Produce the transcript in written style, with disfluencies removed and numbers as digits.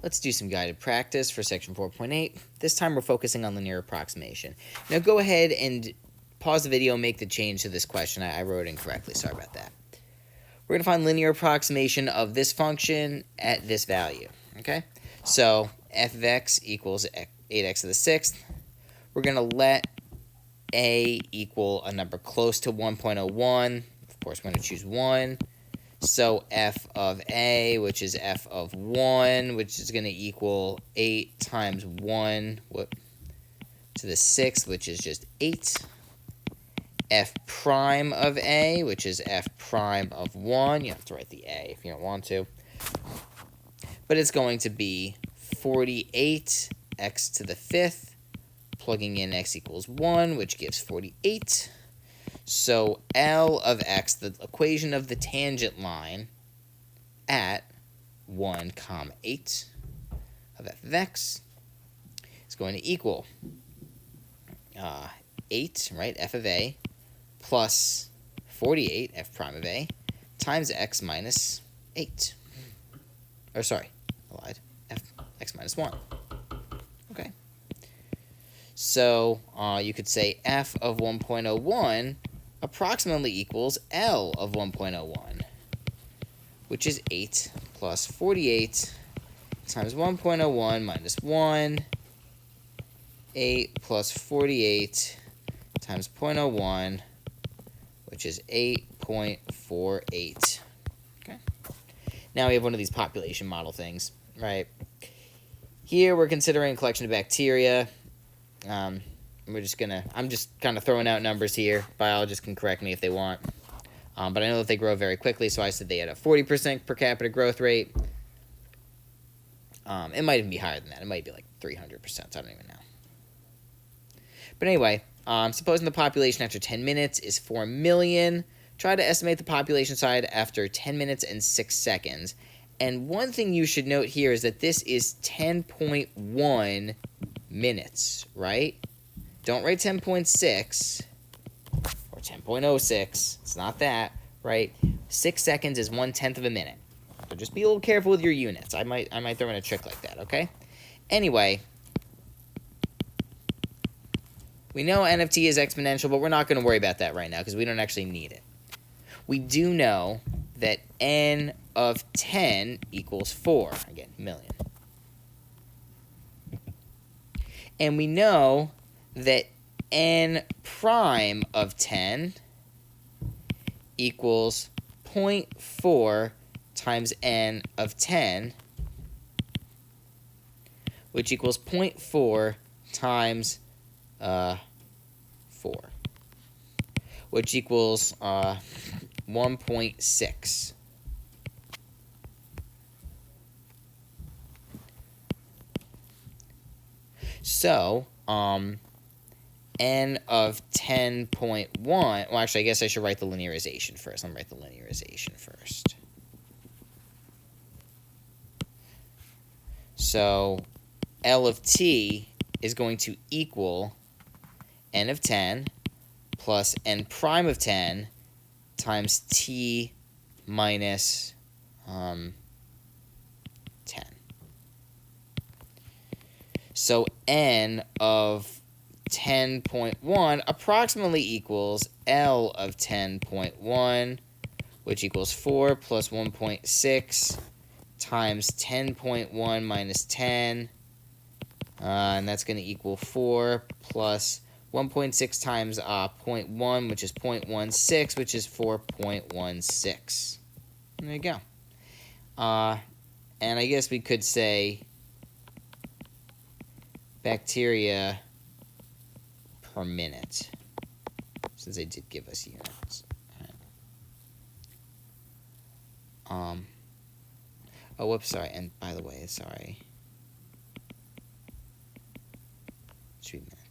let's do some guided practice for section 4.8. This time we're focusing on linear approximation. Now go ahead and pause the video and make the change to this question. I wrote it incorrectly, sorry about that. We're going to find linear approximation of this function at this value, okay? So f of x equals 8x to the 6th. We're going to let a equal a number close to 1.01. Of course, we're going to choose 1. So f of a, which is f of 1, which is going to equal 8 times 1 to the 6th, which is just 8. F prime of a, which is f prime of 1. You have to write the a if you don't want to. But it's going to be 48 x to the 5th, plugging in x equals 1, which gives 48. So L of x, the equation of the tangent line at 1, 8 of f of x is going to equal 8, right, f of a, plus 48, f prime of a, times x minus 8. Or sorry, I lied, x minus 1. Okay. So you could say f of 1.01 approximately equals L of 1.01, which is 8 plus 48 times 1.01 minus 1. 8 plus 48 times 0.01, which is 8.48. Okay. Now we have one of these population model things, right? Here we're considering a collection of bacteria. I'm just kind of throwing out numbers here. Biologists can correct me if they want. But I know that they grow very quickly, so I said they had a 40% per capita growth rate. It might even be higher than that. It might be like 300%. I don't even know. But anyway, supposing the population after 10 minutes is 4 million, try to estimate the population size after 10 minutes and 6 seconds. And one thing you should note here is that this is 10.1 minutes, right? Don't write 10.6 or 10.06. It's not that, right? 6 seconds is 1/10 of a minute. So just be a little careful with your units. I might throw in a trick like that, okay? Anyway, we know n of t is exponential, but we're not going to worry about that right now because we don't actually need it. We do know that n of 10 equals 4. Again, million. And we know that n prime of 10 equals 0.4 times n of 10, which equals 0.4 times 4, which equals 1.6. So, n of 10.1, well, actually, I guess I should write the linearization first. Let me write the linearization first. So, L of t is going to equal n of 10 plus n prime of 10 times t minus 10. So n of 10.1 approximately equals L of 10.1, which equals 4 plus 1.6 times 10.1 minus 10, and that's going to equal 4 plus 1.6 times 0.1, which is 0.16, which is 4.16. There you go. And I guess we could say bacteria per minute, since they did give us units. Oh, whoops, sorry. And by the way, sorry. 2 minutes.